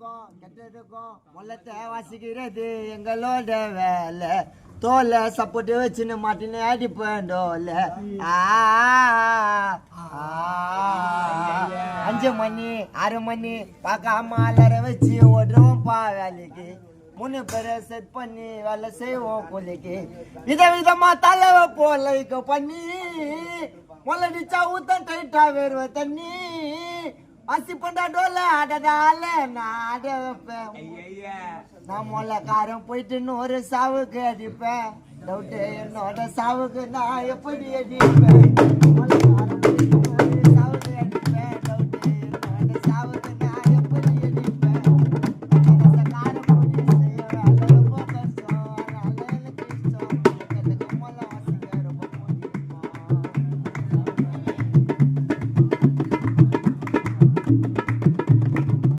நல்லதுக்கும் கெட்டதுக்கும் முள்ளத்தை வாசிக்கிறது எங்களோட வேலை தோலை சப்போர்ட்டு வச்சுன்னு மாட்டின்னு அடிப்பேன் டோல 5 மணி 6 மணி பார்க்காம அலற வச்சு ஓடுறோம்ப்பா வேலைக்கு 3 பேரை செட் பண்ணி வேலை செய்வோம் கூலிக்கு விதவிதமா தலைவை போல பண்ணி முள்ளடிச்சா ஊத்த டைட்டா வேர்வ தண்ணி வாசி பண்ணா டோல ஆடதால நான் ஆட வைப்பேன் நான் முள்ளக்காரன் போயிட்டு இன்னொரு சாவுக்கு அடிப்பேன் டவுட்டு என்னோட சாவுக்கு நான் எப்படி அடிப்பேன்